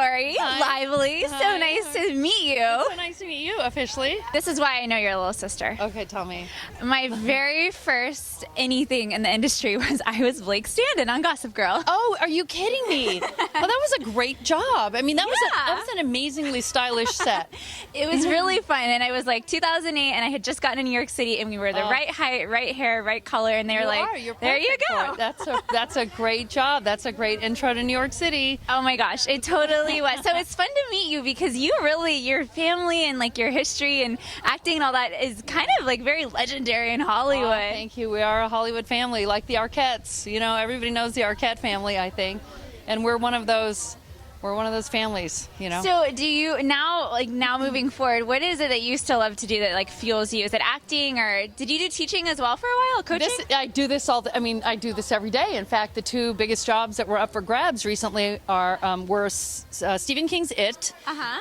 Lori. Hi. Lively. Hi. So nice to meet you. So nice to meet you officially. This is why I know your little sister. Okay, tell me. My very first anything in the industry was I was Blake Standen on Gossip Girl. Oh, are you kidding me? Well, that was a great job. I mean, that Yeah. was an amazingly stylish set. It was really fun, and I was like 2008, and I had just gotten to New York City, and we were the right height, right hair, right color, and they were You're there you perfect for go. it. That's a great job. That's a great intro to New York City. Oh my gosh, it totally was. So it's fun to meet you because you really, your family and like your history and acting and all that is kind of like very legendary in Hollywood. Oh, thank you. We are a Hollywood family, like the Arquettes. You know, everybody knows the Arquette family, I think, and we're one of those. We're one of those families, you know. So do you now moving forward, what is it that you still love to do that like fuels you? Is it acting, or did you do teaching as well for a while, coaching? I do this I do this every day. In fact, the two biggest jobs that were up for grabs recently were Stephen King's It,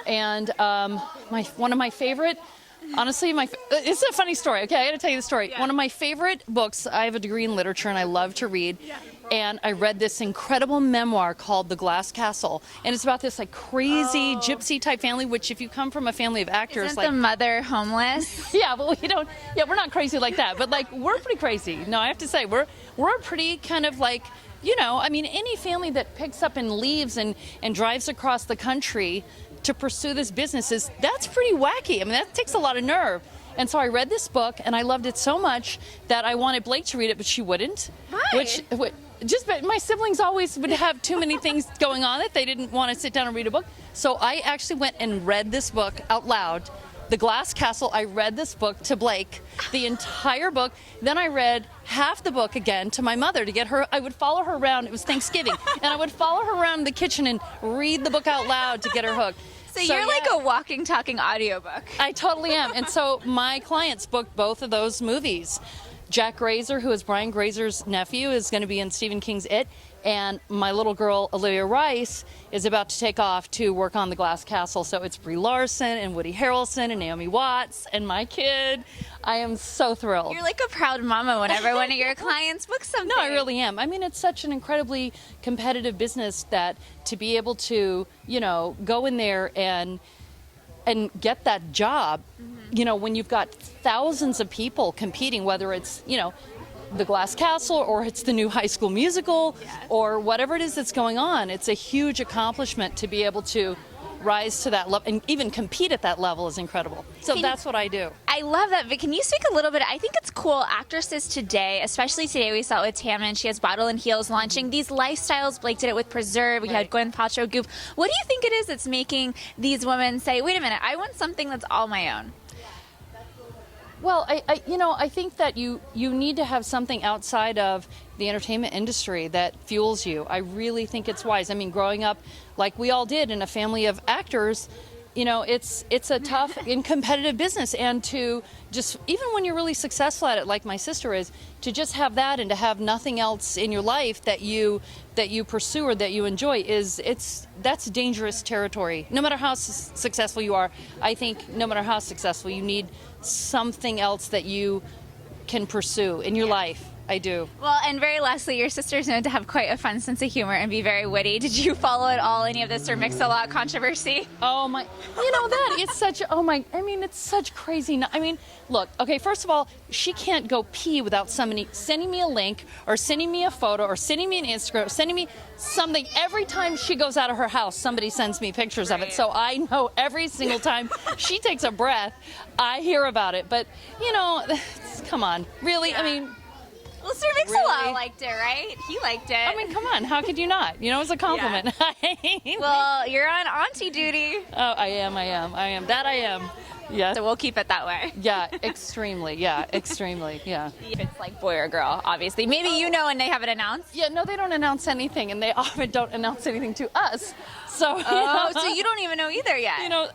and one of my favorite. Honestly, it's a funny story. Okay, I got to tell you the story. Yeah. One of my favorite books. I have a degree in literature, and I love to read. Yeah. And I read this incredible memoir called The Glass Castle, and it's about this like crazy gypsy type family. Which, if you come from a family of actors, isn't the mother homeless? Yeah, but we don't. Yeah, we're not crazy like that. But like, we're pretty crazy. No, I have to say, we're pretty kind of like. You know, I mean, any family that picks up and leaves and drives across the country to pursue this business that's pretty wacky. I mean, that takes a lot of nerve. And so I read this book, and I loved it so much that I wanted Blake to read it, but she wouldn't. Why? But my siblings always would have too many things going on that they didn't want to sit down and read a book. So I actually went and read this book out loud. The Glass Castle, I read this book to Blake, the entire book. Then I read half the book again to my mother to get her. I would follow her around. It was Thanksgiving. And I would follow her around the kitchen and read the book out loud to get her hooked. So you're like a walking, talking audiobook. I totally am. And so my clients booked both of those movies. Jack Grazer, who is Brian Grazer's nephew, is going to be in Stephen King's It. And my little girl, Olivia Rice, is about to take off to work on The Glass Castle. So it's Brie Larson and Woody Harrelson and Naomi Watts and my kid. I am so thrilled. You're like a proud mama whenever one of your clients books something. No, I really am. I mean, it's such an incredibly competitive business that to be able to, you know, go in there and get that job, you know, when you've got thousands of people competing, whether it's, you know, The Glass Castle or it's the new High School Musical or whatever it is that's going on. It's a huge accomplishment to be able to rise to that level and even compete at that level is incredible. So that's what I do. I love that. But can you speak a little bit? I think it's cool. Actresses today, especially today, we saw it with Tammin. She has Bottle and Heels launching these lifestyles. Blake did it with Preserve. We had Gwyneth Paltrow Goop. What do you think it is that's making these women say, wait a minute, I want something that's all my own? Well, I think that you need to have something outside of the entertainment industry that fuels you. I really think it's wise. I mean, growing up like we all did in a family of actors, you know, it's a tough and competitive business, and to just, even when you're really successful at it, like my sister is, to just have that and to have nothing else in your life that you pursue or that you enjoy that's dangerous territory. No matter how successful you are, I think no matter how successful, you need something else that you can pursue in your life. I do. Well, and very lastly, your sister's known to have quite a fun sense of humor and be very witty. Did you follow at all any of this or Mix-a-Lot controversy? Oh my, you know that, it's such, it's such crazy. I mean, look, okay, first of all, she can't go pee without somebody sending me a link or sending me a photo or sending me an Instagram or sending me something. Every time she goes out of her house, somebody sends me pictures of it. So I know every single time she takes a breath, I hear about it. But, you know, come on, really, Yeah. I mean, Well, Sir Mix-a-Lot liked it, right? He liked it. I mean, come on, how could you not? You know, it's a compliment. Yeah. Well, you're on Auntie duty. Oh, I am. That I am. Yeah. So we'll keep it that way. Yeah, extremely. Yeah, extremely. Yeah. If it's like boy or girl, obviously. Maybe you know and they haven't announced. Yeah, no, they don't announce anything, and they often don't announce anything to us. So, so you don't even know either yet. You know,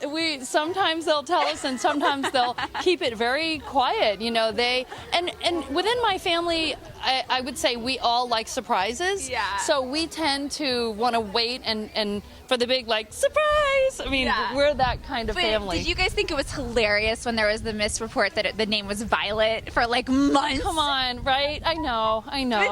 sometimes they'll tell us, and sometimes they'll keep it very quiet. You know, and within my family, I would say we all like surprises. Yeah. So we tend to want to wait and for the big like surprise. I mean, we're that kind of family. Did you guys think it was hilarious hilarious when there was the misreport that the name was Violet for like months. Come on, right? I know.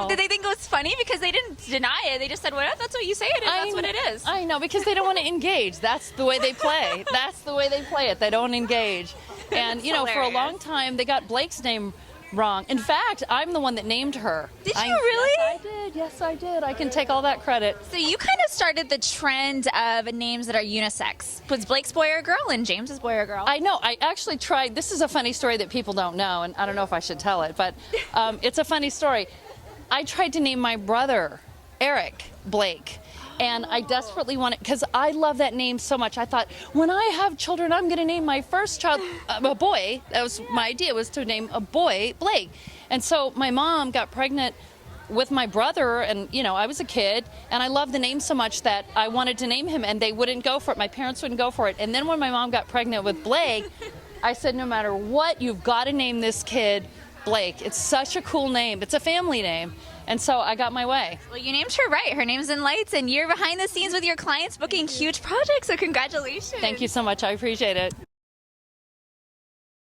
Did they think it was funny because they didn't deny it? They just said, "Well, that's what you say it is. That's what it is." I know, because they don't want to engage. That's the way they play. That's the way they play it. They don't engage. And That's you know, for a hilarious. long time, they got Blake's name wrong. In fact, I'm the one that named her. Did you really? Yes, I did. Yes, I did. I can take all that credit. So you kind of started the trend of names that are unisex. Was Blake's boy or girl and James's boy or girl? I know. I actually tried. This is a funny story that people don't know, and I don't know if I should tell it, but it's a funny story. I tried to name my brother Eric Blake. And I desperately wanted, because I love that name so much. I thought, when I have children, I'm going to name my first child a boy. That was my idea, was to name a boy Blake. And so my mom got pregnant with my brother, and you know, I was a kid, and I loved the name so much that I wanted to name him, and they wouldn't go for it. My parents wouldn't go for it. And then when my mom got pregnant with Blake, I said, no matter what, you've got to name this kid Blake. It's such a cool name. It's a family name. And so I got my way. Well, you named her right. Her name's in lights, and you're behind the scenes with your clients booking huge projects, so congratulations. Thank you so much. I appreciate it.